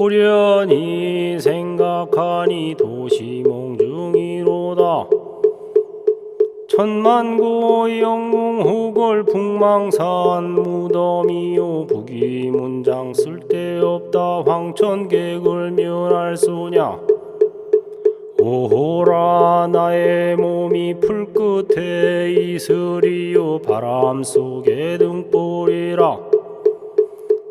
호련히 생각하니 도시몽중이로다. 천만고 영웅호걸 북망산 무덤이요 부귀문장 쓸데없다 황천객을 멸할 소냐. 오호라 나의 몸이 풀끝에 이슬이요 바람속의 등불이라.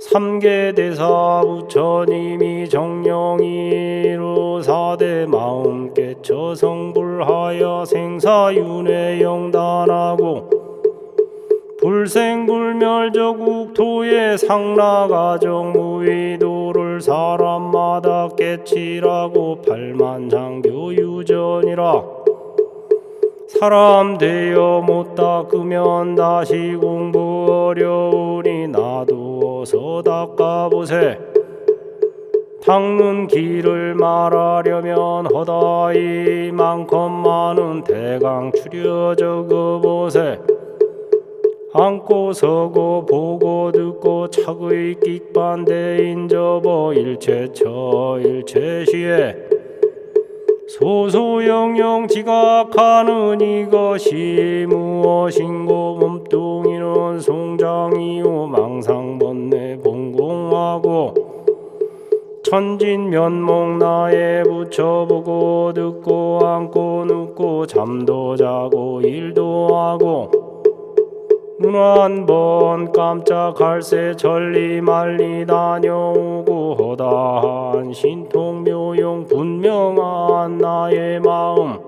삼계대사 부처님이 정령이로 사대 마음 깨쳐 성불하여 생사윤회 영단하고 불생불멸저국토의 상라가정 무의도를 사람마다 깨치라고 팔만장교 유전이라. 사람 되어 못 닦으면 다시 공부 어려우니 놔두어서 닦아보세. 닦는 길을 말하려면 허다히 많건 많은 대강 추려 적어보세. 앉고 서고 보고 듣고 착의 끽반대인 접어 일체처 일체시에 소소영영 지각하는 이것이 무엇인고. 몸뚱이는 송장이요 망상번뇌 봉공하고 천진면목 나에 붙여보고 듣고 앉고 눕고 잠도 자고 일도 하고 눈 한 번 깜짝할 새 천리 말리 다녀오고 허다한 신통묘용 분명한 나의 마음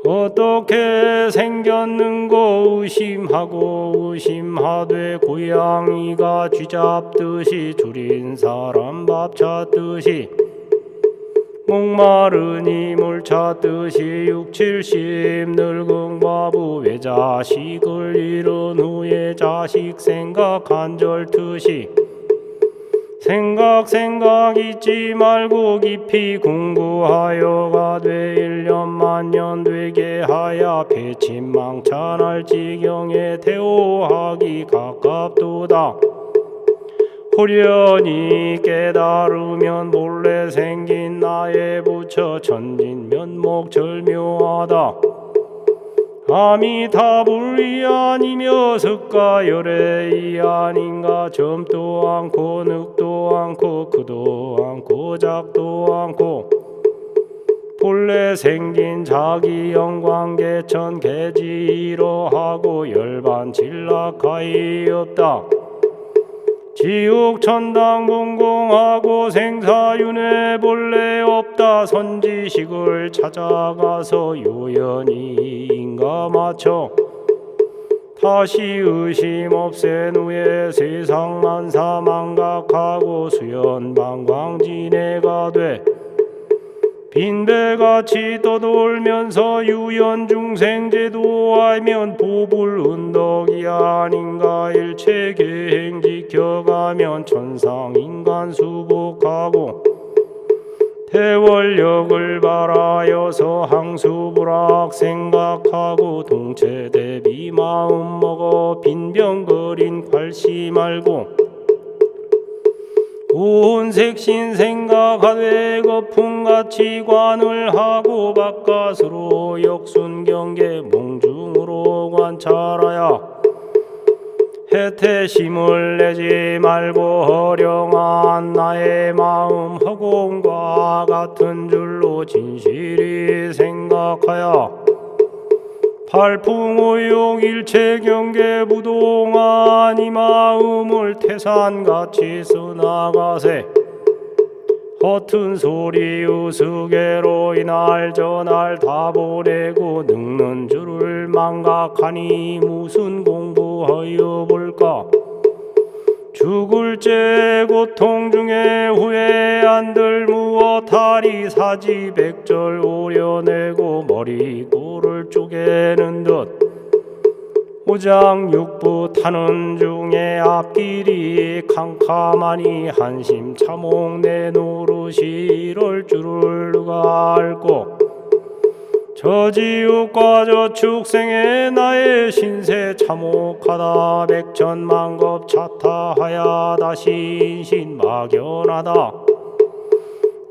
어떻게 생겼는고 의심하고 의심하되 고양이가 쥐잡듯이 줄인 사람 밥 찾듯이 목마르니 물 찾듯이 육칠십 늙은 과부 외자식을 잃은 후에 자식 생각 한절트시 생각 잊지 말고 깊이 공부하여 가되 1년 만년 되게 하야 패침망찬할 지경에 태호하기 가깝도다. 호련히 깨달으면 본래 생긴 나의 부처 천진면목 절묘하다. 아미타불이 아니며 석가열애이 아닌가. 점도 않고 늑도 않고 크도 않고 작도 않고 본래 생긴 자기 영광개천 개지이러하고 열반칠락하이 없다. 지옥 천당 분공하고 생사윤회 본래 없다. 선지식을 찾아가서 요연히 인가 맞춰 다시 의심 없앤 후에 세상 만사 망각하고 수연방광진해가 돼 빈배같이 떠돌면서 유연중생제도 알면 보불운덕이 아닌가. 일체계행 지켜가면 천상인간 수복하고 태월력을 바라여서 항수불악 생각하고 동체대비 마음 먹어 빈병거린 괄시 말고 온색신 생각하되 거품같이 관을 하고 바깥으로 역순경계 몽중으로 관찰하야 해태심을 내지 말고 허령한 나의 마음 허공과 같은 줄로 진실이 생각하야 팔풍오용 일체경계 무동한 이 마음을 태산같이 써나가세. 허튼 소리 우스개로 이날 저날 다 보내고 늙는 줄을 망각하니 무슨 공부하여 볼까. 죽을 죄 고통 중에 후회 안들 무엇하리. 사지백절 오려내고 머리꼬를 쪼개는 듯 오장육부 타는 중에 앞길이 캄캄하니 한심 참혹 내 노릇이 이럴 줄을 누가 알고. 저 지옥과 저 축생에 나의 신세 참혹하다. 백천만겁 차타하야 다시 인신 막연하다.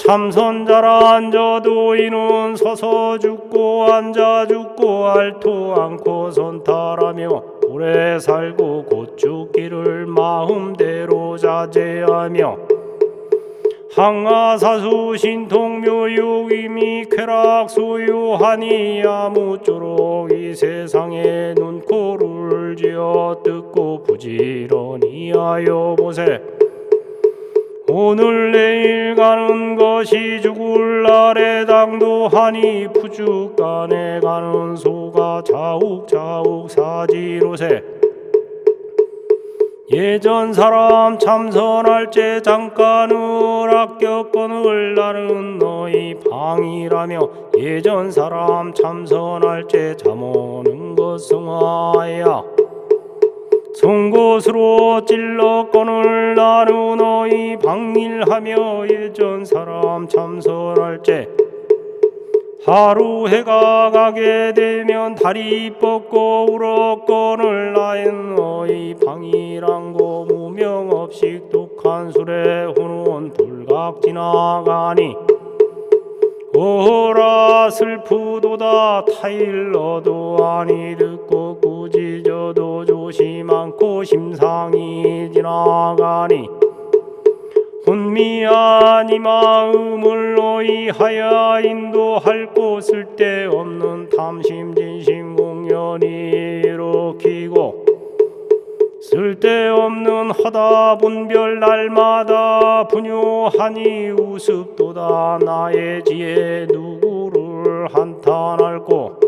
참선자라 앉아도 이는 서서 죽고 앉아 죽고 알토 않고 선탈하며 오래 살고 곧 죽기를 마음대로 자제하며 항아사수 신통묘육 이미 쾌락 소유하니 아무쪼록 이 세상에 눈코를 쥐어 뜯고 부지런히 하여 보세. 오늘 내일 가는 것이 죽을 날에 당도하니 푸죽간에 가는 소가 자욱자욱 사지로세. 예전 사람 참선할 때 잠깐을 아꼈거늘 나는 너희 방이라며 예전 사람 참선할 때 잠오는 것 성화야. 송곳으로 찔렀거늘 나는 너희 방일하며 예전 사람 참선할 때 하루 해가 가게 되면 다리 뻗고 울었거늘 나의 너희 방이란고 무명 없이 독한 술에 후는 불각 지나가니 오라 슬프도다 타일러도 아니 듣고 꾸짖어도 조심 않고 심상이 지나가니 혼미한 이 마음을 너희 하야 인도할 곳 쓸데없는 탐심 진심 공연이 일으키고 쓸데없는 허다 분별 날마다 분요하니 우습도다 나의 지혜 누구를 한탄할꼬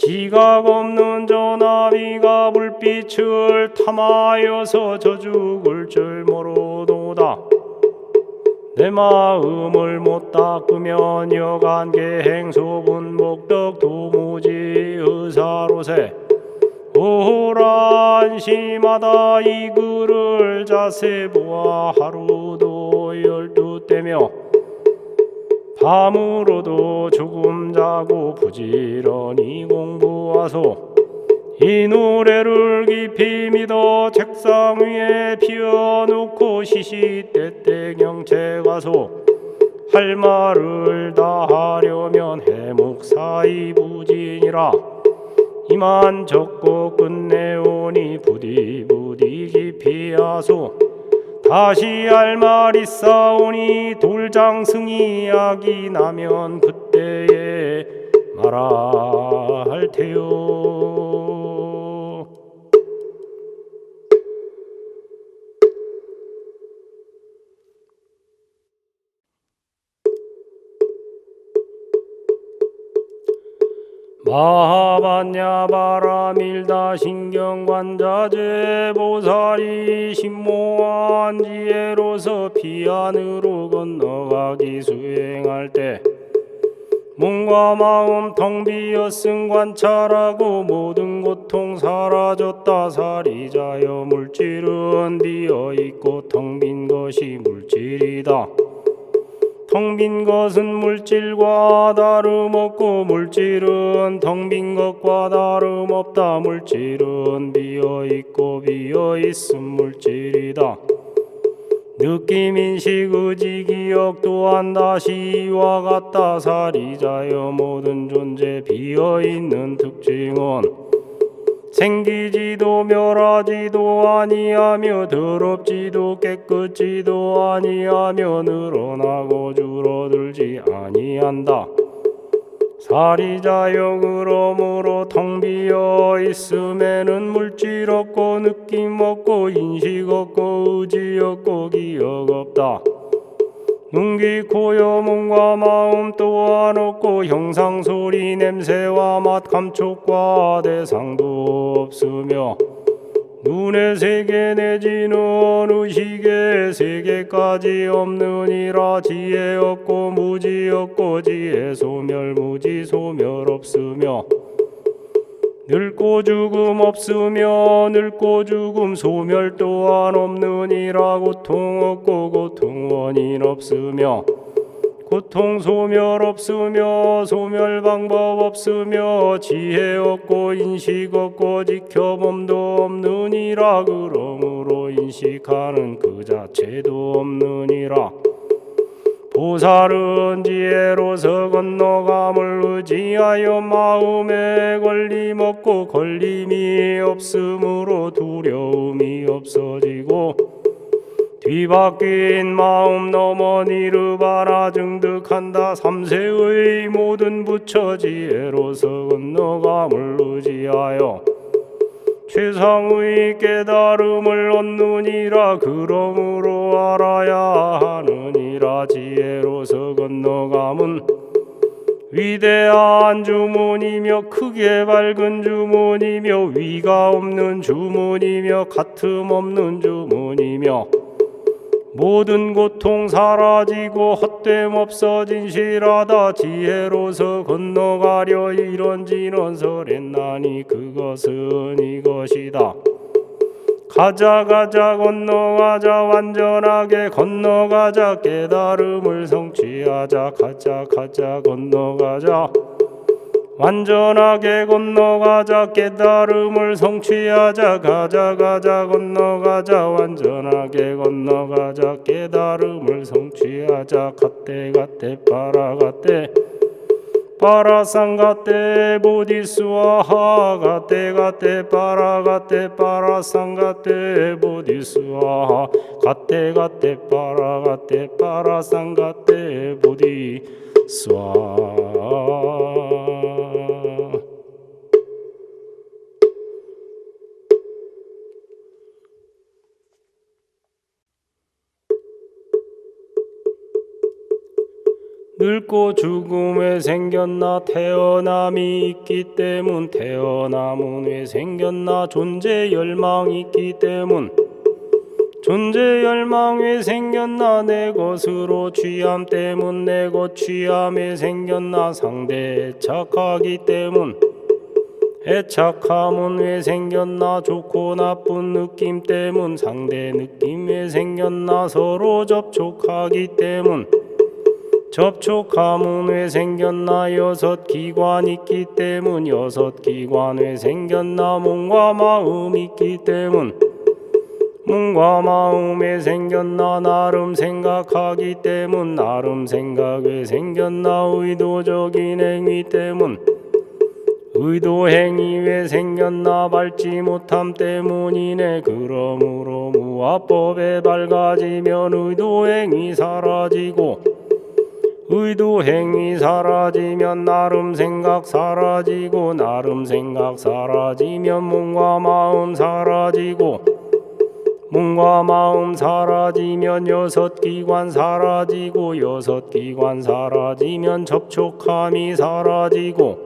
지각 없는 저 나비가 불빛을 탐하여서 저 죽을 줄 모르도다. 내 마음을 못 닦으면 여간계행 소분목덕 도무지 의사로세. 오라 안심하다 이 글을 자세 보아 하루도 12때며 밤으로도 조금 자고 부지런히 공부하소. 이 노래를 깊이 믿어 책상 위에 피워놓고 시시때때 경채 가소. 할 말을 다 하려면 해묵사이부진이라. 이만 적고 끝내오니 부디 깊이 하소. 다시 할 말 있사오니 돌장승이 약이 나면 그때에 말할 테요. 마하반야 바라밀다 신경관자재 보살이 신모한 지혜로서 피안으로 건너가기 수행할 때 몸과 마음 텅 비었음 관찰하고 모든 고통 사라졌다. 사리자여 물질은 비어있고 텅 빈 것이 물질이다. 텅 빈 것은 물질과 다름없고 물질은 텅 빈 것과 다름없다. 물질은 비어있고 비어있음 물질이다. 느낌, 인식, 의지, 기억 또한 다시 이와 같다. 사리자여 모든 존재 비어있는 특징은 생기지도 멸하지도 아니하며 더럽지도 깨끗지도 아니하며 늘어나고 줄어들지 아니한다. 사리자여 그러므로 텅 비어 있음에는 물질 없고 느낌 없고 인식 없고 의지 없고 기억 없다. 눈, 귀, 코, 여, 몸과 마음 또한 없고 형상, 소리, 냄새와 맛, 감촉과 대상도 없으며 눈의 세계 내지는 의식의 세계까지 없느니라. 지혜 없고 무지 없고 지혜 소멸 무지 소멸 없으며 늙고 죽음 없으며 늙고 죽음 소멸 또한 없느니라. 고통 없고 고통 원인 없으며 고통 소멸 없으며 소멸 방법 없으며 지혜 없고 인식 없고 지켜봄도 없느니라. 그러므로 인식하는 그 자체도 없느니라. 보살은 지혜로서 건너감을 의지하여 마음에 걸림 없고 걸림이 없으므로 두려움이 없어지고 뒤바뀐 마음 넘어 니르바나 증득한다. 삼세의 모든 부처 지혜로서 건너감을 의지하여 최상의 깨달음을 얻느니라. 그러므로 알아야 하느니라. 지혜로서 건너감은 위대한 주문이며 크게 밝은 주문이며 위가 없는 주문이며 가틈 없는 주문이며 모든 고통 사라지고 헛됨 없어진 실하다. 지혜로서 건너가려 이런지는 설했나니 그것은 이것이다. 가자 가자 건너가자 완전하게 건너가자 깨달음을 성취하자. 가자 가자 건너가자 완전하게 건너가자 깨달음을 성취하자. 가자 가자 건너가자 완전하게 건너가자 깨달음을 성취하자. 갓대 갓대 빠라 갓대 빠라상갓대 보디스와하 갓대 갓대 빠라 갓대 빠라상갓대 보디스와하 갓대 갓대 빠라 갓대 빠라상갓대 보디스와하. 늙고 죽음에 생겼나 태어남이 있기 때문 태어남은 왜 생겼나 존재 열망이 있기 때문 존재 열망 왜 생겼나 내 것으로 취함 때문 내 것 취함에 생겼나 상대 애착하기 때문 애착함은 왜 생겼나 좋고 나쁜 느낌 때문 상대 느낌에 생겼나 서로 접촉하기 때문 접촉함은 왜 생겼나 여섯 기관 있기 때문 여섯 기관 왜 생겼나 몸과 마음 있기 때문 몸과 마음에 생겼나 나름 생각하기 때문 나름 생각 왜 생겼나 의도적인 행위 때문 의도 행위 왜 생겼나 밟지 못함 때문이네. 그러므로 무아법에 밝아지면 의도 행위 사라지고 의도 행위 사라지면 나름 생각 사라지고 나름 생각 사라지면 몸과 마음 사라지고 몸과 마음 사라지면 여섯 기관 사라지고 여섯 기관 사라지면 접촉함이 사라지고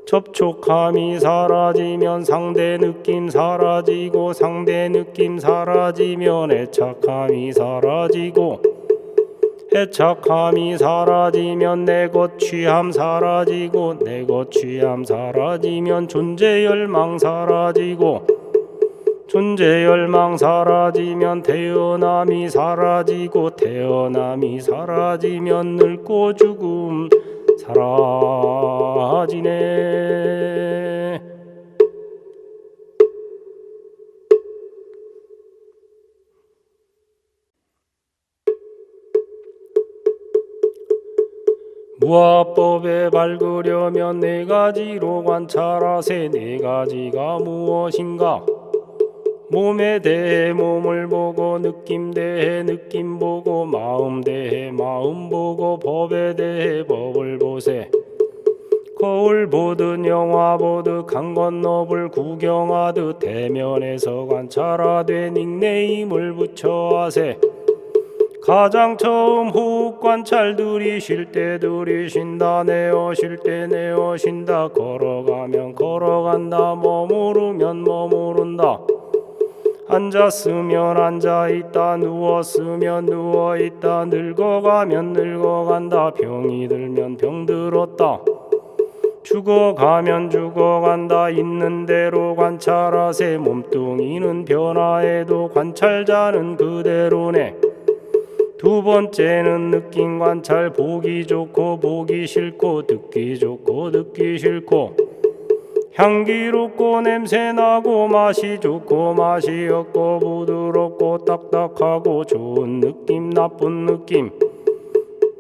접촉함이 사라지면 상대 느낌 사라지고 상대 느낌 사라지면 애착함이 사라지고 애착함이 사라지면 내 것 취함 사라지고 내 것 취함 사라지면 존재 열망 사라지고 존재 열망 사라지면 태어남이 사라지고 태어남이 사라지면 늙고 죽음 사라지네. 무아법에 밝으려면 네 가지로 관찰하세. 네 가지가 무엇인가? 몸에 대해 몸을 보고 느낌 대해 느낌 보고 마음 대해 마음 보고 법에 대해 법을 보세. 거울 보듯 영화 보듯 강 건너불 구경하듯 대면에서 관찰하되 닉네임을 붙여하세. 가장 처음 호흡 관찰 들이쉴 때 들이쉰다 내어쉴 때 내어쉰다 걸어가면 걸어간다 머무르면 머무른다 앉았으면 앉아있다 누웠으면 누워있다 늙어가면 늙어간다 병이 들면 병들었다 죽어가면 죽어간다 있는 대로 관찰하세. 몸뚱이는 변화해도 관찰자는 그대로네. 두 번째는 느낌 관찰. 보기 좋고 보기 싫고 듣기 좋고 듣기 싫고 향기롭고 냄새나고 맛이 좋고 맛이 없고 부드럽고 딱딱하고 좋은 느낌 나쁜 느낌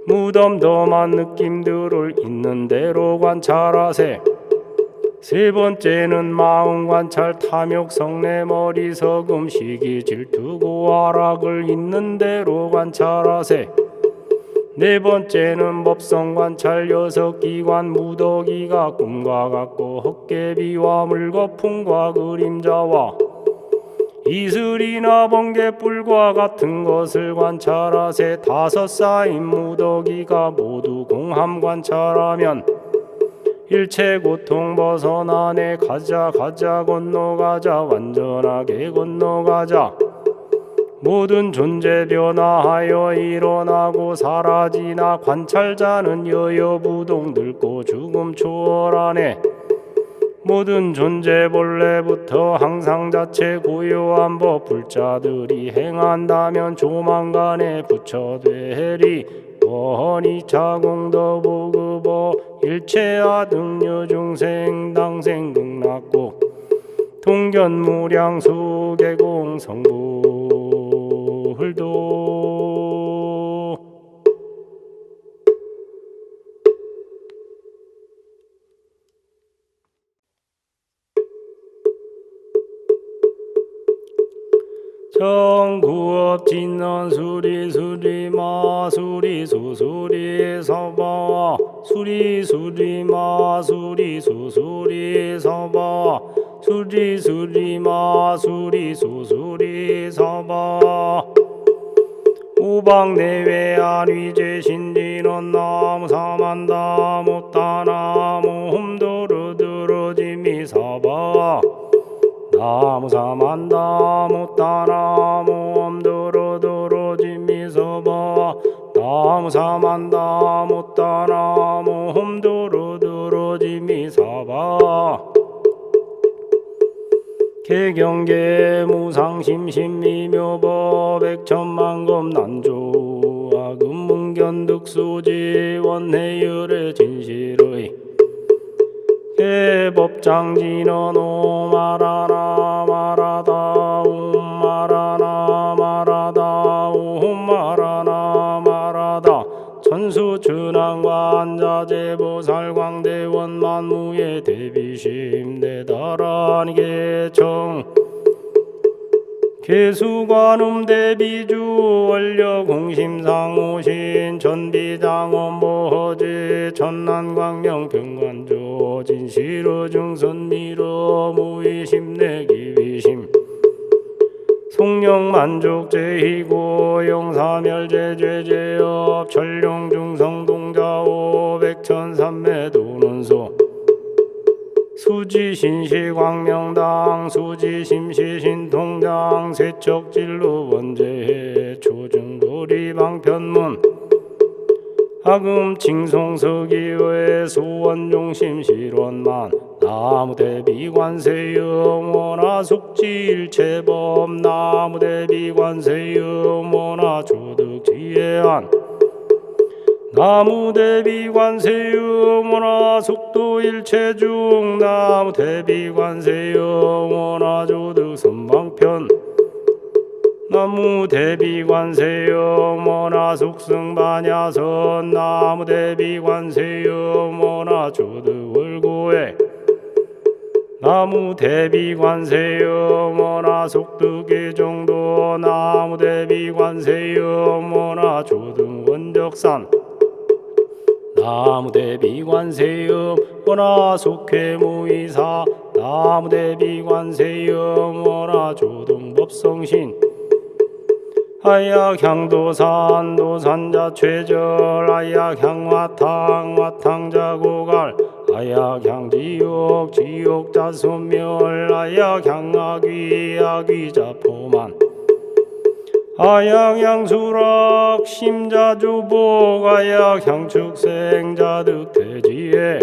무덤덤한 느낌들을 있는 대로 관찰하세. 세 번째는 마음 관찰, 탐욕, 성내, 머리석음, 시기, 질투, 고하락을 있는 대로 관찰하세. 네 번째는 법성 관찰, 여섯 기관, 무더기가 꿈과 같고 헛개비와 물거품과 그림자와 이슬이나 번개불과 같은 것을 관찰하세. 다섯 쌓인 무더기가 모두 공함 관찰하면 일체 고통 벗어나네. 가자 건너가자, 완전하게 건너가자. 모든 존재 변화하여 일어나고 사라지나 관찰자는 여여부동 늙고 죽음 초월하네. 모든 존재 본래부터 항상 자체 고요한 법 불자들이 행한다면 조만간에 부처되리. 원이 자공더보급어 일체아 등류 중생 당생 극락국 통견무량 수계공 성불도. 정구업 진원 수리수리마 수리수수리 서바 수리수리마 수리수수리 서바 수리수리마 수리수수리 서바. 우방내외 안위제신진원 나무사만다 못다나무 홈도르드러지미 서바 나무사만다 못다나무 홈도르드러지미 서바 나무사만다 못다나무 홈도르드러지미 서바. 개경계 무상심심미묘법 백천만검 난조 아금문견득수지 원해율의 진실의 개법장진언 오마라나 마라다 옴마라나 마라다 옴마라나 마라다 천수춘왕관자재보살광대원 만무의 대비심 대다란 개청 개수관음 대비주 원려공심상오신 전비장엄보허제 천난광명 병관조 진실어 증선미러 무의심내기비심 송영만족제이고 영사멸제죄제업 천룡중성동자오 백천삼매도는소 수지신시광명당 수지심시신통장 세척진루원제 초증거리방편문 하금칭송서기의 소원종심실원만 나무대비관세음원하 숙지일체법 나무대비관세음원하 조득지혜한 나무대비관세음원하 속도일체중 나무대비관세음원하 조득선방편 나무대비관세음원하 속승반야선 나무대비관세음원하 조득월고에 나무대비관세음원하 속득계정도 나무대비관세음원하 조등원적산 나무대비관세음원하 속회무이사 나무대비관세음원하 조등법성신 아약향도산 도산자 최절 아약향화탕 화탕자고갈 아약향지옥 지옥자소멸 아약향아귀 아귀자포만 아약향수락 심자주복 아약향축생자득대지혜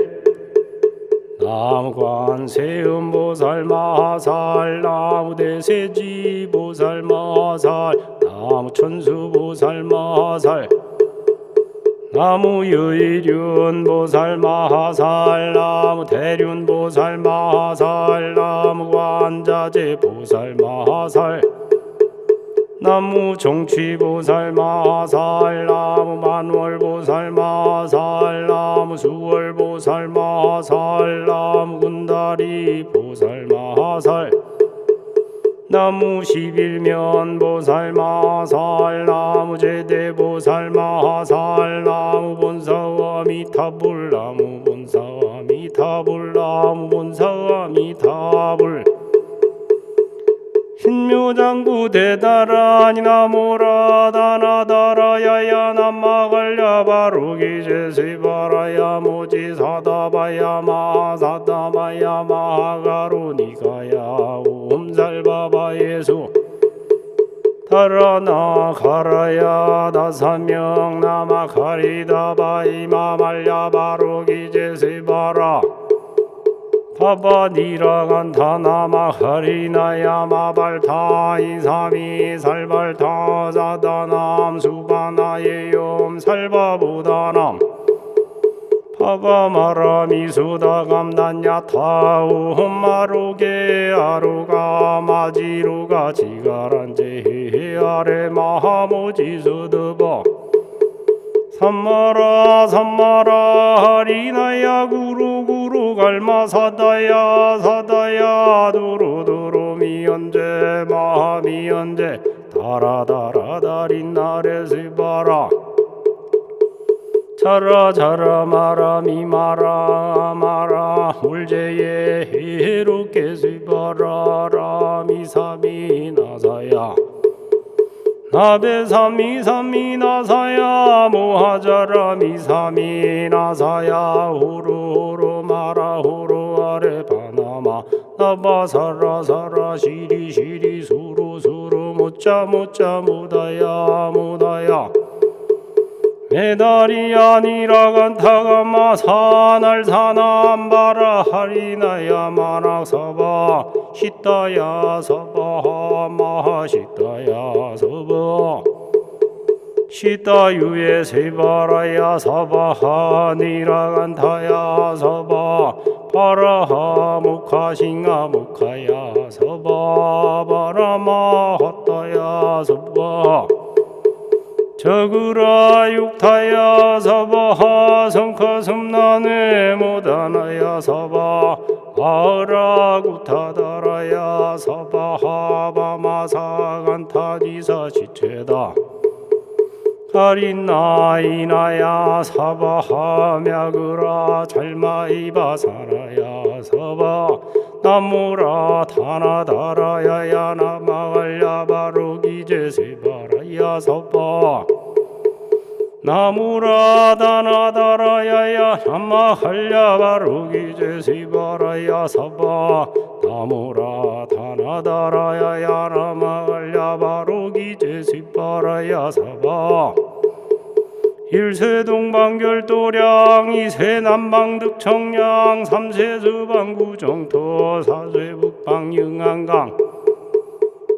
나무관세음보살 마하살 나무대세지보살 마하살 나무천수보살 마하살 나무유일윤보살 마하살 나무대륜보살 마하살 나무관자재보살 마하살 나무 정취보살 마살 나무 만월보살 마살 나무 수월보살 마살 나무 군다리 보살 마살 나무 11면보살 마살 나무 제대보살 마살 나무 본사아미타불 나무 본사아미타불 나무 본사아미타불 신묘장구 대다라니 나모라 다나다라야야 남마갈야 바루기 제시바라야 모지 사다바야 마사다바야 마가루니가야 옴살바바 예수 다라나 가라야 다사명 나마 가리다바 이마말야 바루기 제시바라 바바니라간타 나마하리나야 마발타 이사미 살발타 자다남 수바나예염 살바부다남 바바마라미 수다감단야타우 홈마루게 아루가 마지루가 지가란제 아레 마하모지수드바 삼마라 삼마라 하리나야 구루구루 갈마 사다야 사다야 두루두루 미연제 마미연제 다라다라 다린나레 시바라 자라 자라 마라 미마라 마라 물제에 해롭게 시바라 라미사미 나사야 나베사미 사미 나사야 모하자라 미사미 나사야 호루호루 마라 호루 아레 바나마 나바사라 사라 시리 시리 수루 수루 모짜 모짜 무다야 무다야 메달이 아니라 간타가마 사날 사남바라 하리나야 마낙사바 시타야 사바 마하시타야 사바 시타유에 세바라야 사바하 니라간타야 사바 바라하 무카싱아 무카야 사바 바라마 핫타야 사바 저그라 육타야 사바하 성카섬나네 모다나야 사바 아라 구타다라야 사바하 바마사간타디사 시체다 가린나이나야 사바하 мя그라 잘마이바사라야 사바 나무라 타나다라야야 나마갈야 바루기제세바라야 사바 나무라 다나다라야야 나마갈야 바루기제세바라야 사바 나무라 다나다라야야 나마갈야 바루기제세바라야 사바 일세동방결도량 이세남방득청량 삼세수방구정토 사세북방영안강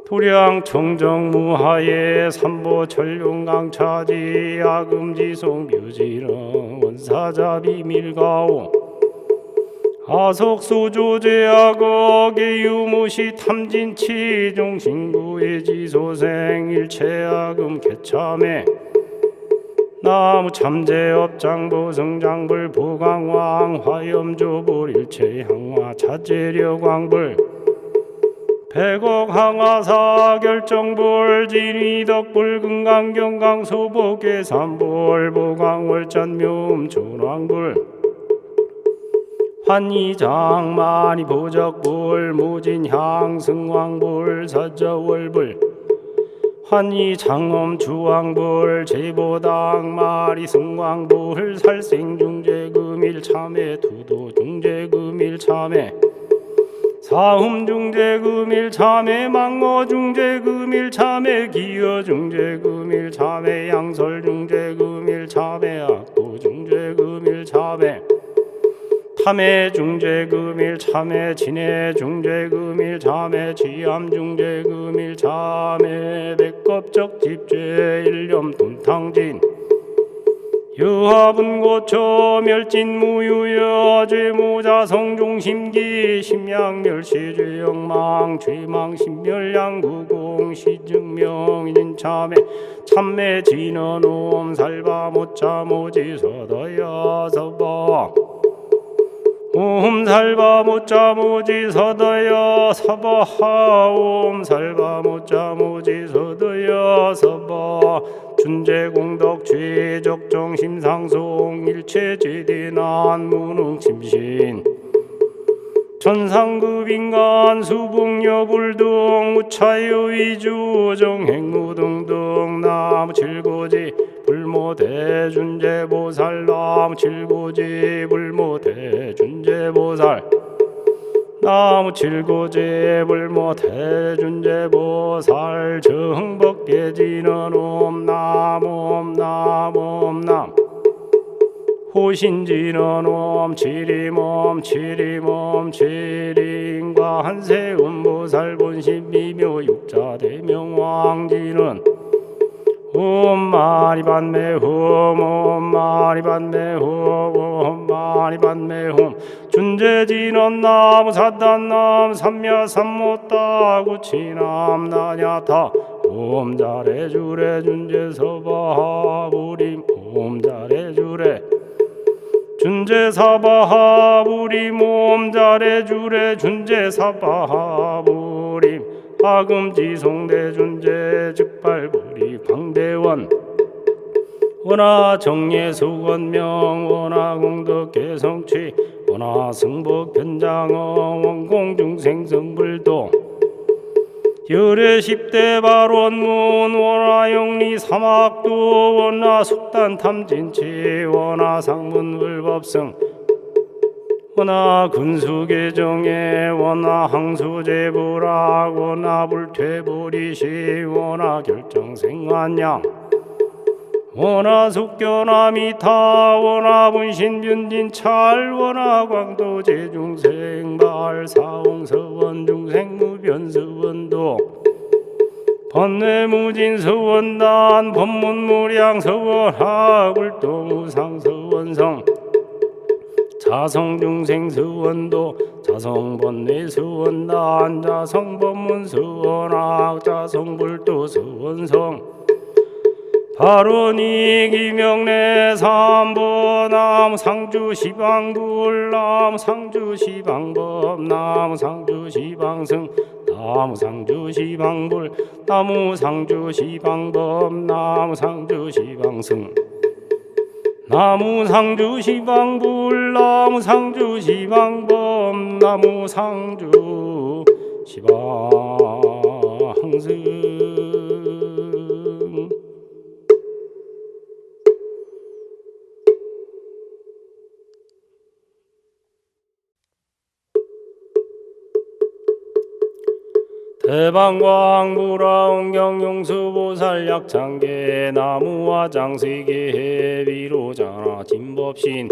도량 청정무하에 삼보천룡강차지 야금지송 묘지령 원사자비 밀가오 아석수조제악어 개유무시 탐진치 종신구의 지소생 일체야금 개참에 나무 참제업장보 성장불 보강왕 화염조불 일체향화 차제려광불 백억항화사 결정불 지리덕불 금강경강 소복계산불 보강월전묘음 조랑불 환희장만이 보적불 무진향 승왕불 서저월불 환희장엄 주왕불 제보당마리 승왕불 살생중재금일참회 두도중재금일참회 사흠중재금일참회 망어중재금일참회 기여중재금일참회 양설중재금일참회 악도중재금일참회 탐해중재금일참회 진해중재금일참회 지암중재금일참회 백겁적 집죄 일념 돈탕진 여합은 고처 멸진무유여 죄무자 성중심기 심양멸시 죄영망 죄망 신멸양구공 시증명인참매 참매 진언옴 살바모자 모지서더여 서버 옴 살바모자 모지서더여 서버하옴 살바모자 모지서더여 서버 준재공덕 죄적정 심상송 일체제대난 무능심신 천상급인간 수복여불등 무차여위주 정행무등등 나무칠고지 불모대준재보살 나무칠고지 불모대준재보살 나무칠고지 불모대준재보살 정법계지는 옴나옴나옴남 호신지는 옴치리몸치리몸치리인과 한세음보살 본신 미묘 육자대명왕지는 옴마리반매홈 옴마리반매홈 옴마리반매홈 준재진원 나무사단남 삼야삼모따구치남 나냐타 옴 잘해주래 준재서바하부림 옴 잘해주래 준재사바하부림 옴 잘해주래 준재사바하부림 하금지송대 준재 즉발부리 광대원 원하 정예수건명 원하 공덕개성취 원하 승복 변장어 원공중생성불도 열애 10대 발원문 원하 영리 사막도 원하 속단 탐진치 원하 상문불법성 원하 근수계정에 원하 항수제불학 원하 불퇴불이시 원하 결정생환양 원하 숙견아미타 원하 분신변진찰 원하 광도제중생발 사홍서원중생무변서원도 번뇌무진서원단 법문무량서원하불도무상서원성 자성중생서원도 자성번뇌서원단 자성법문서원학 자성불도서원성 발원이 기명내 삼보남 상주시방불남 상주시방법 나무 상주시방승 나무 상주시방불 나무 상주시방법 나무 상주시방승 나무 상주시방불 나무 상주시방법 나무 상주시방승 대방광부라온경용수보살 약창계 나무와 장세계 비로자나 진법신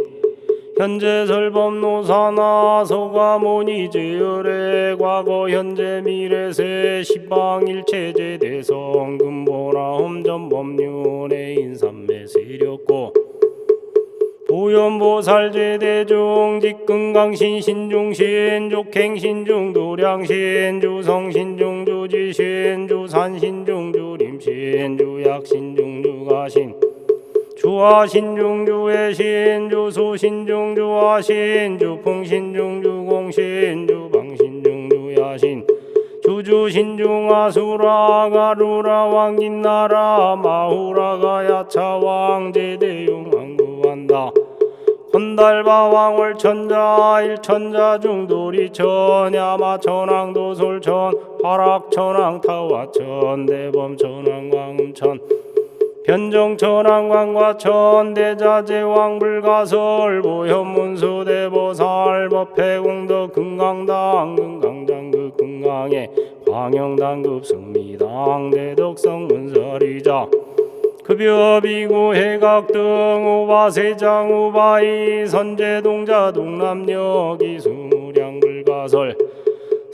현재 설법노사나 소가모니제열의 과거 현재 미래세 시방일체제 대성 근보나 험전법륜의 인삼매 세력고 보현보살제대중 직근강신 신중신 족행신중 도량신 주성신중 주지신 주산신중 주림신 주약신중 주가신 주화신중 주해신 주소신중 주화신 주풍신중 주공신 주방신중 주야신 주주신중 아수라 가루라 왕긴나라 마후라가 야차왕 제대용 왕구한다 건달바왕 월천자 일천자 중도리천 야마천왕 도솔천 화락천왕 타화천 대범천왕 광음천 변정천왕 광과천 대자제왕 불가설 보현문수 대보살 법회공덕 금강당 금강장급 금강에 광영당급 승미당 대덕성 문설이자 급여비고 해각등 우바세장 우바이 선제동자 동남역 이수무량 불가설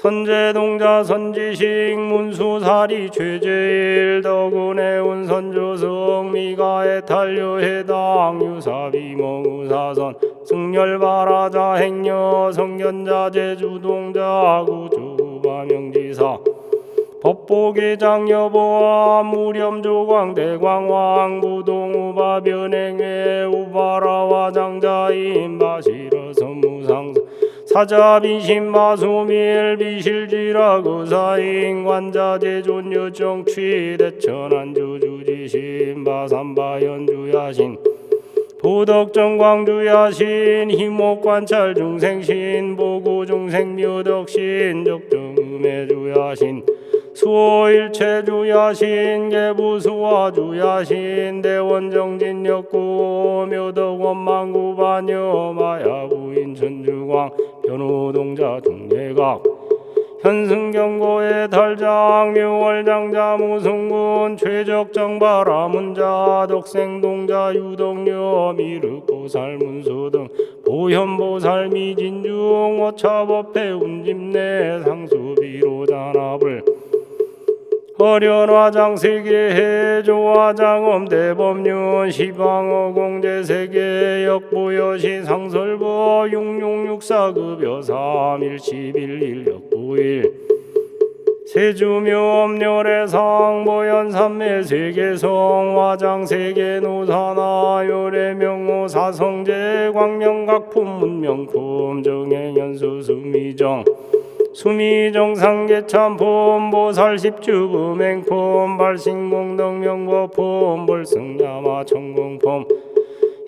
선제동자 선지식 문수사리 최제일 덕운해운 선조성 미가의 탄료해당 유사비몽우사선 승열바라자 행여 성견자 제주동자 구주바명지사 법보계장 여보와 무렴조광 대광왕 부동우바 변행회 우바라와 장자인 바시러 선무상 사자비신마소밀 비실지라 그사인 관자제존 여정취 대천안주주지신 바삼바연주야신 보덕정광주야신 희목관찰중생신 보구중생묘덕신 적정음해주야신 수호일체주야신 개부수화주야신 대원정진역구 묘덕원망구반여 마야부인 천주광 변호동자 동네각 현승경고의 달장 묘월장자 무승군 최적정바라문자 덕생동자 유덕녀 미륵보살 문수 등 보현보살 미진중 어차법회 운집내 상수비로 잔압을 허련화장 세계해 조화장엄 대법륜 시방어 공제세계 역보여시 상설보 6664급여 3111 역보일 세주묘엄열애상 보현삼매 세계성 화장세계 노사나 요래명호 사성제 광명각품 문명품 정행연수 수미정 수미정 상계참품 보살십주금행품 발신공덕명거품 벌승야마천공품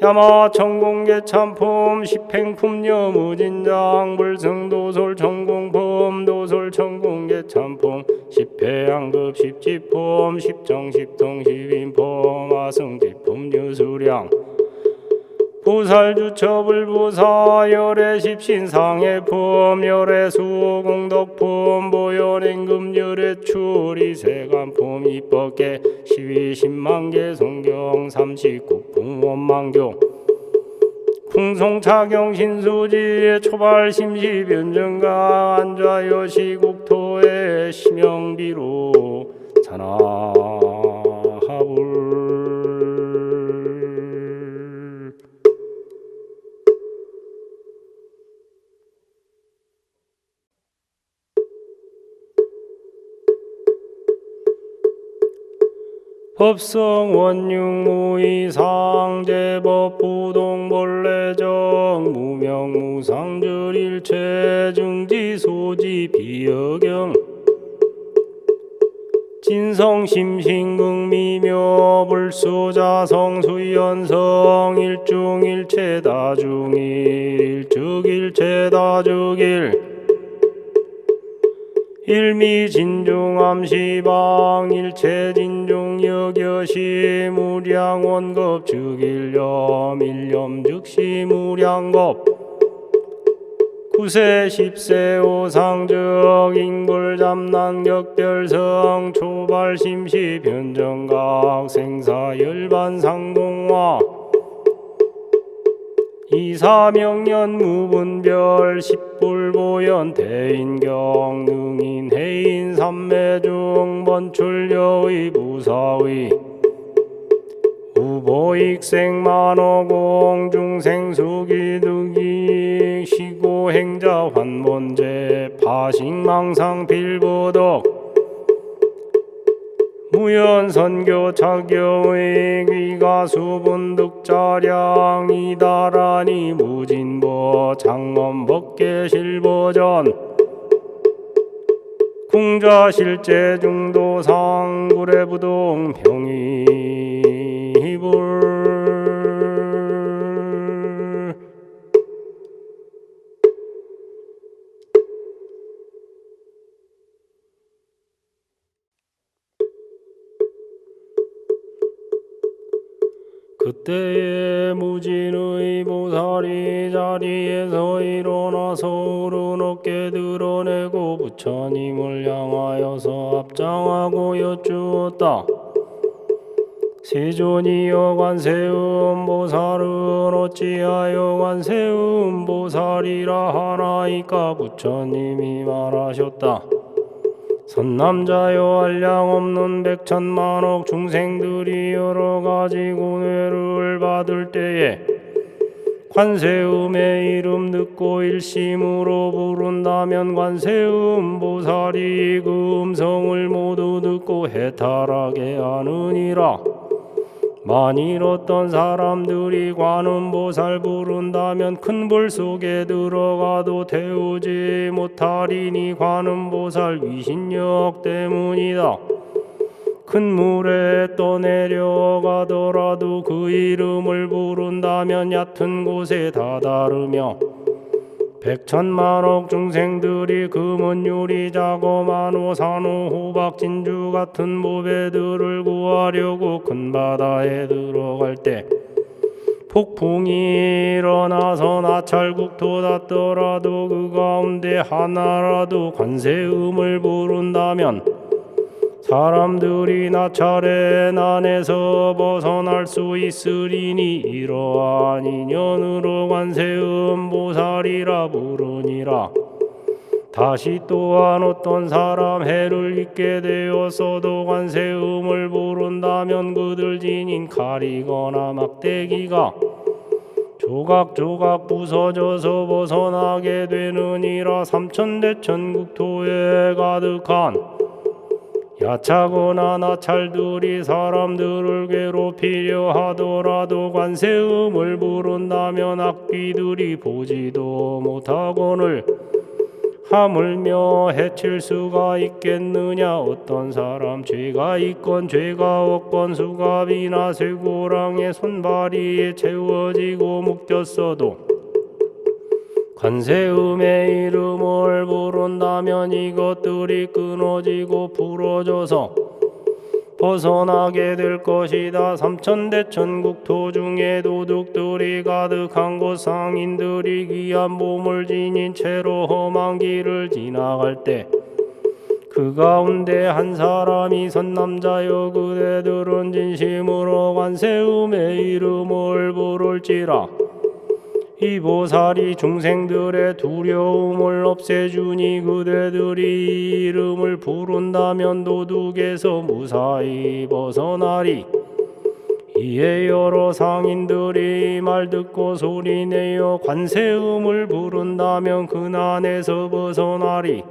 야마천공계참품 십행품 여무진장 불승도솔천공품 도솔천공계참품 십회양급 십지품 십정십통 십인품 아승지품 유수량 부살주처불부사 열애십신상해품 열애수공덕품 보열행금 열애출 이세간품 이법계 시위신만계 성경 39품 원만교 풍송차경 신수지 초발심시변정가 안좌여 시국토의 심영비로 산하하불 법성 원육무의 상제법 부동벌레정 무명무상절 일체 증지소지 비여경 진성심신극미묘 불수자성수연성 일중일체다중일 일즉일체다즉일 일미진중암시방 일체진중여겨시 무량원급 즉일념 일념즉시 무량급 구세 십세 오상적 인불잡난격별성 초발심시 변정각 생사열반상공화 이사명년 무분별 십불보연 대인경 능인 해인 삼매중 번출여의 부사의 우보익생만어공 중생수기득이 시고행자 환문제 파식망상 빌보덕 무연선교 차교의 귀가수분득자량 이다라니 무진보 장엄법계 실보전 궁자실제중도상 구례부동 평이불 그때에 무진의 보살이 자리에서 일어나서 오른 어깨 드러내고 부처님을 향하여서 합장하고 여쭈었다. 세존이여 관세음보살은 어찌하여 관세음보살이라 하나이까? 부처님이 말하셨다. 선남자여 한량 없는 백천만억 중생들이 여러가지 고뇌를 받을 때에 관세음의 이름 듣고 일심으로 부른다면 관세음보살이 그 음성을 모두 듣고 해탈하게 하느니라. 만일 어떤 사람들이 관음보살 부른다면 큰 불 속에 들어가도 태우지 못하리니 관음보살 위신력 때문이다. 큰 물에 떠내려가더라도 그 이름을 부른다면 얕은 곳에 다다르며 백천만억 중생들이 금은 유리 자거만호 산호 호박 진주 같은 보배들을 구하려고 큰 바다에 들어갈 때 폭풍이 일어나서 나찰국토 닿더라도 그 가운데 하나라도 관세음을 부른다면 사람들이 나찰의 난에서 벗어날 수 있으리니 이러한 인연으로 관세음보살이라 부르니라. 다시 또한 어떤 사람 해를 입게 되었어도 관세음을 부른다면 그들 지닌 칼이거나 막대기가 조각조각 부서져서 벗어나게 되느니라. 삼천대천국토에 가득한 야차거나 나찰들이 사람들을 괴롭히려 하더라도 관세음을 부른다면 악귀들이 보지도 못하거늘 하물며 해칠 수가 있겠느냐. 어떤 사람 죄가 있건 죄가 없건 수갑이나 쇠고랑의 손발이 채워지고 묶였어도 관세음의 이름을 부른다면 이것들이 끊어지고 부러져서 벗어나게 될 것이다. 삼천대천국토 중에 도둑들이 가득한 곳 상인들이 귀한 보물 지닌 채로 험한 길을 지나갈 때 그 가운데 한 사람이 선남자여 그대들은 진심으로 관세음의 이름을 부를지라. 이 보살이 중생들의 두려움을 없애주니 그대들이 이름을 부른다면 도둑에서 무사히 벗어나리. 이에 여러 상인들이 말 듣고 소리내어 관세음을 부른다면 그 난에서 벗어나리.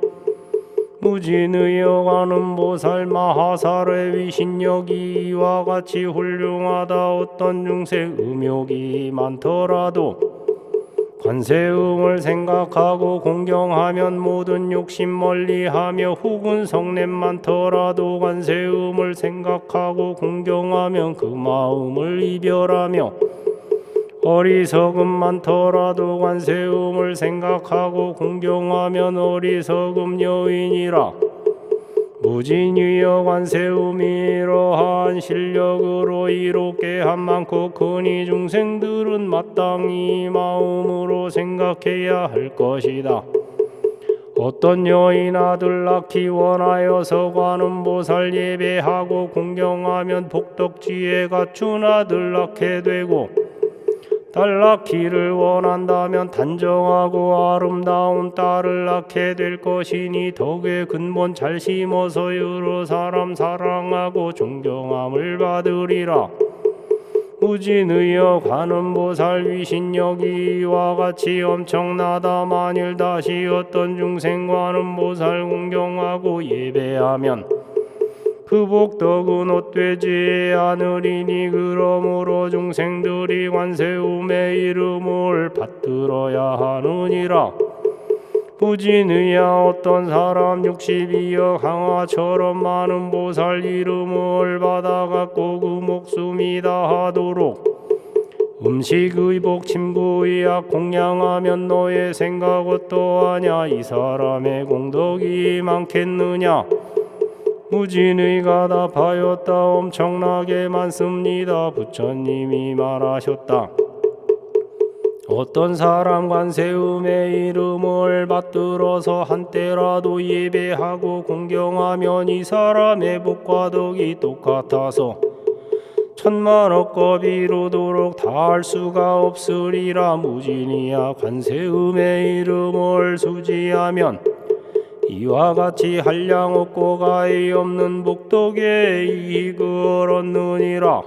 무진의여 관음보살 마하살의 위신력이 이와 같이 훌륭하다. 어떤 중생 음욕이 많더라도 관세음을 생각하고 공경하면 모든 욕심 멀리하며 혹은 성냄 많더라도 관세음을 생각하고 공경하면 그 마음을 이별하며 어리석음 많더라도 관세음을 생각하고 공경하면 어리석음 여인이라. 무진유여 관세음이 이러한 실력으로 이롭게 한 많고 크니 중생들은 마땅히 마음으로 생각해야 할 것이다. 어떤 여인 아들 낳기 원하여서 관음보살 예배하고 공경하면 복덕지에 갖춘 아들 낳게 되고 딸 낳기를 원한다면 단정하고 아름다운 딸을 낳게 될 것이니 덕의 근본 잘 심어서 여러 사람 사랑하고 존경함을 받으리라. 무진의여 관음보살 위신력이 이와 같이 엄청나다. 만일 다시 어떤 중생 관음보살 공경하고 예배하면 그 복덕은 헛되지 않으리니 그러므로 중생들이 관세음의 이름을 받들어야 하느니라. 무진의야 어떤 사람 62여 강화처럼 많은 보살 이름을 받아갖고 그 목숨이 다하도록 음식 의복 침구 의약 공양하면 너의 생각 어떠하냐. 이 사람의 공덕이 많겠느냐. 무진의가 답하였다. 엄청나게 많습니다. 부처님이 말하셨다. 어떤 사람 관세음의 이름을 받들어서 한때라도 예배하고 공경하면 이 사람의 복과 덕이 똑같아서 천만억겁 이루도록 다할 수가 없으리라. 무진이야 관세음의 이름을 수지하면 이와 같이 한량 없고 가히 없는 복덕의 이익을 얻느니라.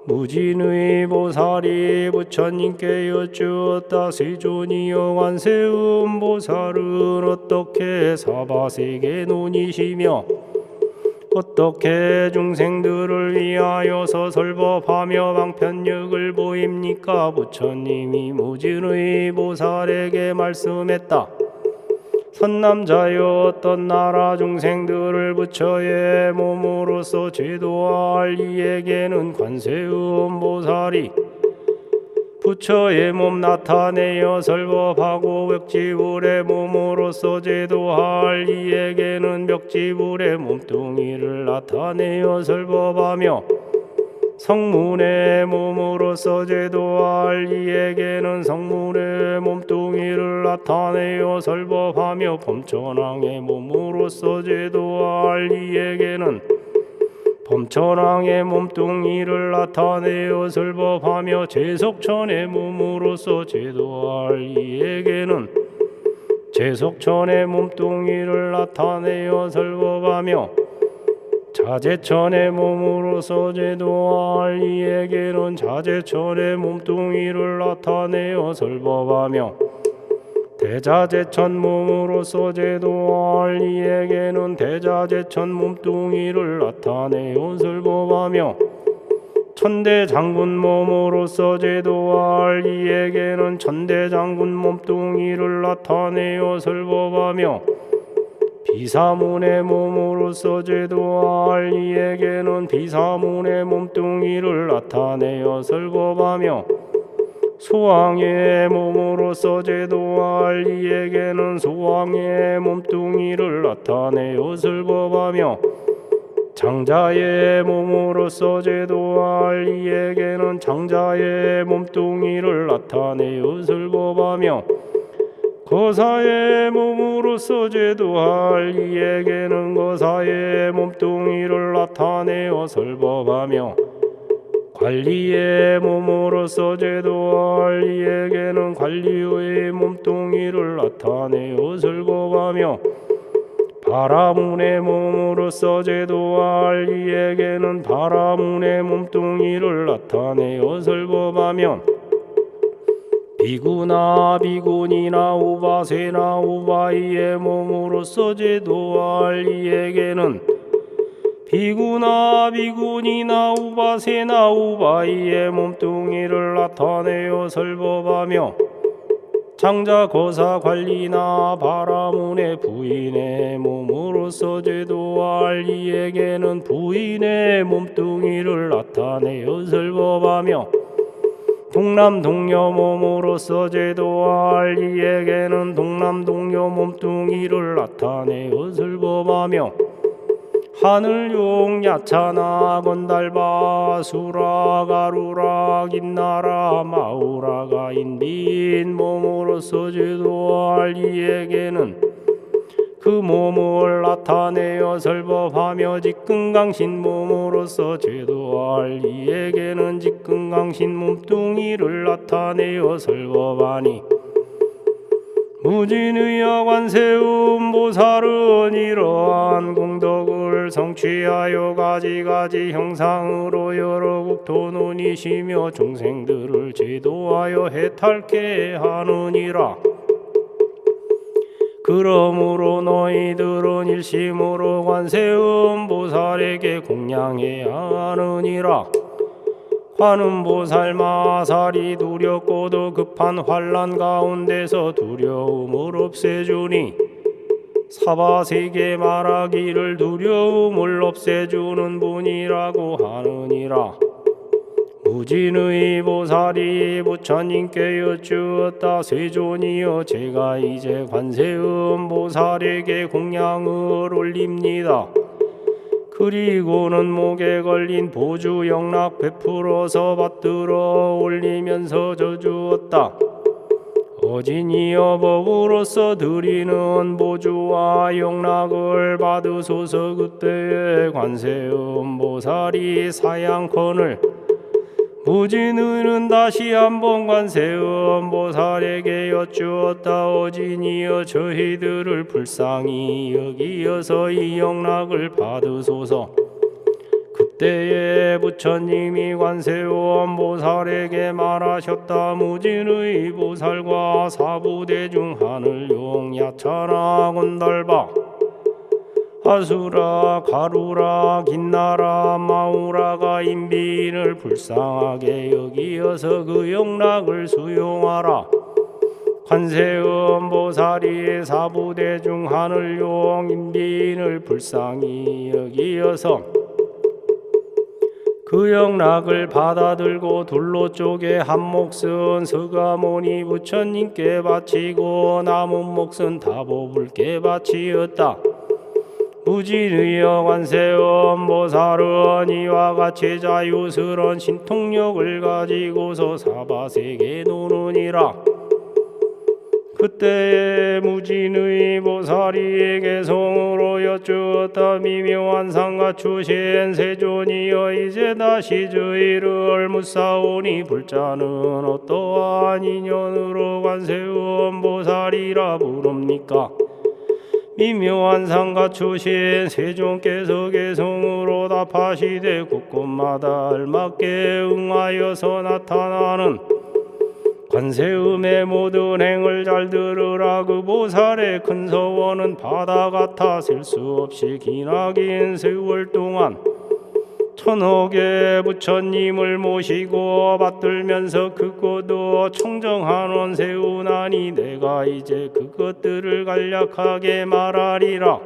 무진의 보살이 부처님께 여쭈었다. 세존이여 관세음 보살은 어떻게 사바세계 논이시며 어떻게 중생들을 위하여서 설법하며 방편력을 보입니까? 부처님이 무진의 보살에게 말씀했다. 선남자여 어떤 나라 중생들을 부처의 몸으로서 제도할 이에게는 관세음 보살이 부처의 몸 나타내어 설법하고 벽지불의 몸으로서 제도할 이에게는 벽지불의 몸뚱이를 나타내어 설법하며 성문의 몸으로서 제도할 이에게는 성문의 몸뚱이를 나타내어 설법하며 범천왕의 몸으로서 제도할 이에게는 범천왕의 몸뚱이를 나타내어 설법하며 제석천의 몸으로서 제도할 이에게는 제석천의 몸뚱이를 나타내어 설법하며 자재천의 몸으로서 제도할 이에게는 자재천의 몸뚱이를 나타내어 설법하며 대자재천 몸으로서 제도할 이에게는 대자재천 몸뚱이를 나타내어 설법하며 천대장군 몸으로서 제도할 이에게는 천대장군 몸뚱이를 나타내어 설법하며 비사문의 몸으로서 제도할 이에게는 비사문의 몸뚱이를 나타내어 설법하며 소왕의 몸으로서 제도할 이에게는 소왕의 몸뚱이를 나타내어 설법하며 장자의 몸으로서 제도할 이에게는 장자의 몸뚱이를 나타내어 설법하며 거사의 몸으로서 제도할 이에게는 거사의 몸뚱이를 나타내어 설법하며 관리의 몸으로서 제도할 이에게는 관리의 몸뚱이를 나타내어 설법하며 바라문의 몸으로서 제도할 이에게는 바라문의 몸뚱이를 나타내어 설법하며 비구나 비구니나 우바세나 우바이의 몸으로서 제도할 이에게는 비구나 비구니나 우바세나 우바이의 몸뚱이를 나타내어 설법하며 장자 거사 관리나 바라문의 부인의 몸으로서 제도할 이에게는 부인의 몸뚱이를 나타내어 설법하며 동남동녀 몸으로서 제도할 이에게는 동남동녀 몸뚱이를 나타내어 설법하며 하늘용 야차나 건달바 수라 가루라 긴나라 마우라가 인빈 몸으로서 제도할 이에게는 그 몸을 나타내어 설법하며 직근강신 몸으로서 제도할 이에게는 직근강신 몸뚱이를 나타내어 설법하니 무진의야 관세음 보살은 이러한 공덕을 성취하여 가지가지 형상으로 여러 국토논이시며 중생들을 제도하여 해탈케 하느니라. 그러므로 너희들은 일심으로 관세음 보살에게 공양해야 하느니라. 관음보살 마살이 두렵고도 급한 환난 가운데서 두려움을 없애주니 사바세계 말하기를 두려움을 없애주는 분이라고 하느니라. 무진의 보살이 부처님께 여쭈었다. 세존이여 제가 이제 관세음 보살에게 공양을 올립니다. 그리고는 목에 걸린 보주 영락 베풀어서 받들어 올리면서 저주었다. 거진이여 법으로서 드리는 보주와 영락을 받으소서. 그때에 관세음보살이 사양컨을 무진의는 다시 한번 관세음보살에게 여쭈었다. 어진이여 저희들을 불쌍히 여기어서 이 영락을 받으소서. 그때에 부처님이 관세음보살에게 말하셨다. 무진의 보살과 사부대중 하늘용 야차라 곤달바 아수라 가루라 긴나라 마우라가 인빈을 불쌍하게 여기어서 그 영락을 수용하라. 관세음보살이 사부대중 하늘용 인빈을 불쌍히 여기어서 그 영락을 받아들고 둘로 쪼개 한 몫은 서가모니 부처님께 바치고 남은 몫은 다보불께 바치었다. 무진의여 관세음보살은 이와 같이 자유스런 신통력을 가지고서 사바세계 노느니라. 그때에 무진의 보살이 개성으로 여쭈었다. 미묘한 상가추신 세존이여 이제 다시 저희를 묻사오니 불자는 어떠한 인연으로 관세음보살이라 부릅니까? 미묘한 상가추신 세존께서 개성으로 답하시되 곳곳마다 알맞게 응하여서 나타나는 관세음의 모든 행을 잘 들으라. 그 보살의 큰 서원은 바다 같아 셀 수 없이 기나긴 세월 동안 천억의 부처님을 모시고 받들면서 그것도 청정한원 세우나니 내가 이제 그것들을 간략하게 말하리라.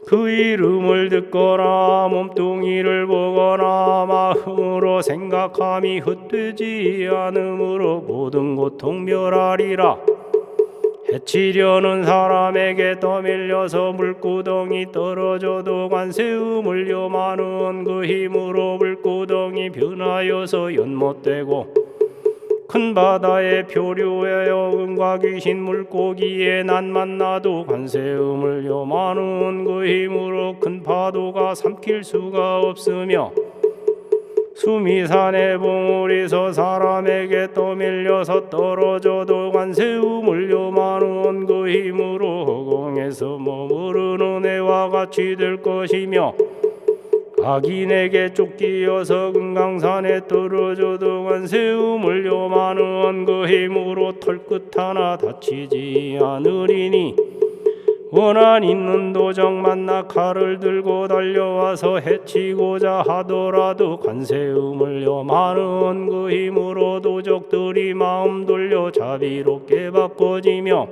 그 이름을 듣거나 몸뚱이를 보거나 마음으로 생각함이 헛되지 않으므로 모든 고통 멸하리라. 해치려는 사람에게 떠밀려서 물구덩이 떨어져도 관세음을 염하는 그 힘으로 물구덩이 변하여서 연못되고 큰 바다에 표류하여 은과 귀신 물고기에 난 만나도 관세음을 염하는 그 힘으로 큰 파도가 삼킬 수가 없으며 수미산의 봉우리서 사람에게 떠밀려서 떨어져도 관세음을 염하는 그 힘으로 허공에서 머무르는 애와 같이 될 것이며 악인에게 쫓기어서 금강산에 떨어져도 관세음을 염하는 그 힘으로 털끝 하나 다치지 않으리니 원한 있는 도적 만나 칼을 들고 달려와서 해치고자 하더라도 관세음을 염하는 그 힘으로 도적들이 마음 돌려 자비롭게 바꿔지며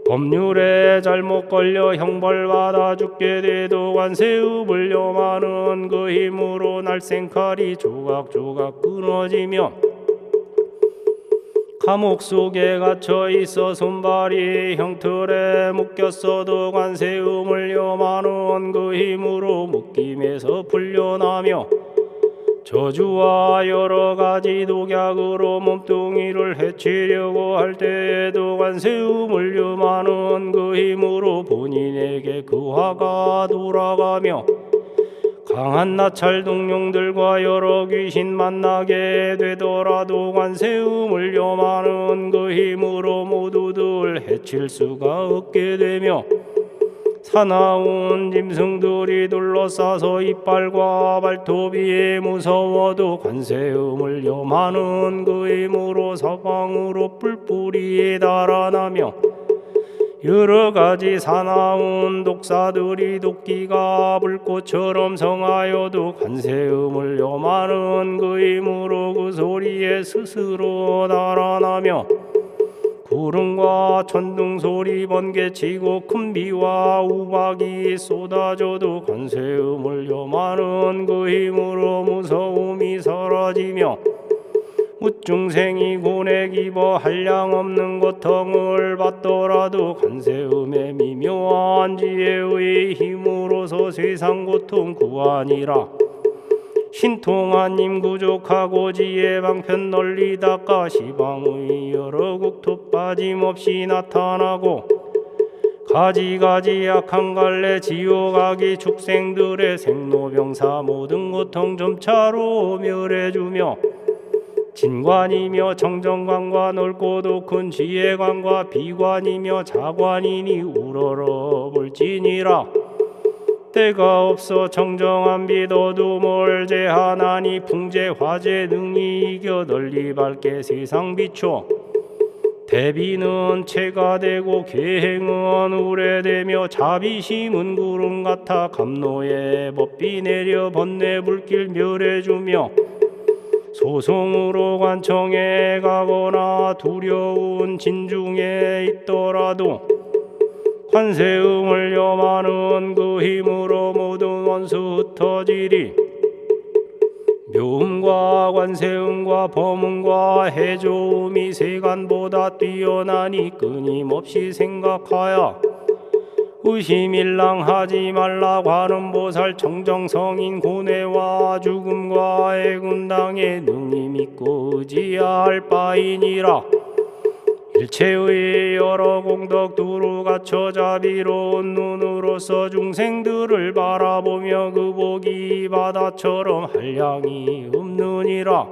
법률에 잘못 걸려 형벌받아 죽게 돼도 관세음을 염하는 그 힘으로 날쌘칼이 조각조각 끊어지며 감옥 속에 갇혀 있어 손발이 형틀에 묶였어도 관세음을 염하는 그 힘으로 묶임에서 풀려나며 저주와 여러 가지 독약으로 몸뚱이를 해치려고 할 때에도 관세음을 염하는 그 힘으로 본인에게 그 화가 돌아가며 강한 나찰 동룡들과 여러 귀신 만나게 되더라도 관세음을 염하는 그 힘으로 모두들 해칠 수가 없게 되며 사나운 짐승들이 둘러싸서 이빨과 발톱이 무서워도 관세음을 염하는 그 힘으로 사방으로 뿔뿔이 달아나며 여러 가지 사나운 독사들이 도끼가 불꽃처럼 성하여도 관세음을 염하는 그 힘으로 그 소리에 스스로 달아나며 구름과 천둥 소리 번개치고 큰 비와 우박이 쏟아져도 관세음을 염하는 그 힘으로 무서움이 사라지며 무중생이 고뇌 입어 한량없는 고통을 받더라도 관세음의 미묘한 지혜의 힘으로서 세상 고통 구하니라. 신통하님 구족하고 지혜 방편 널리 닦아 시방의 여러 국토 빠짐없이 나타나고 가지가지 약한 갈래 지옥아기 축생들의 생로병사 모든 고통 점차로 멸해주며 진관이며 정정관과 넓고도 큰 지혜관과 비관이며 자관이니 우러러 볼지니라. 때가 없어 정정한 빛 어둠을 제하나니 풍재 화재 능히 이겨 널리 밝게 세상 비춰 대비는 채가 되고 계행은 우레되며 자비심은 구름 같아 감노에 법비 내려 번뇌 불길 멸해주며 소송으로 관청에 가거나 두려운 진중에 있더라도 관세음을 염하는 그 힘으로 모든 원수 흩어지리. 묘음과 관세음과 범음과 해조음이 세간보다 뛰어나니 끊임없이 생각하여 의심일랑하지 말라. 관음보살 청정성인 고뇌와 죽음과 애군당에 능히 믿고 의지할 바이니라. 일체의 여러 공덕 두루 갖춰 자비로운 눈으로서 중생들을 바라보며 그 복이 바다처럼 한량이 없느니라.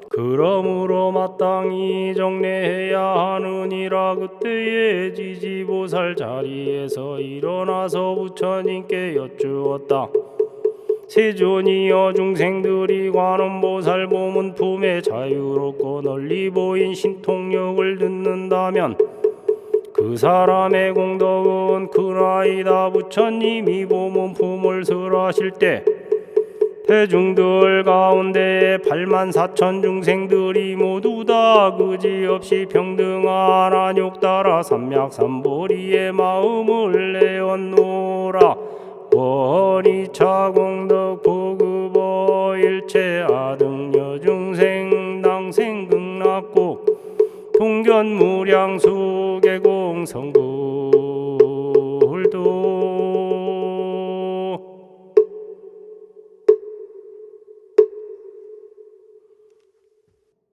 그러므로 마땅히 정례해야 하느니라. 그때에 지지보살 자리에서 일어나서 부처님께 여쭈었다. 세존이여 중생들이 관음보살 몸은 품에 자유롭고 널리 보인 신통력을 듣는다면 그 사람의 공덕은 그나이다. 부처님이 몸은 품을 설하실 때 대중들 가운데 84,000 중생들이 모두 다 그지없이 평등한 안욕 따라 삼맥삼보리의 마음을 내었노라. 원이차 공덕 보급어 일체 아등여 중생 당생 극락국 통견무량수 계공 성부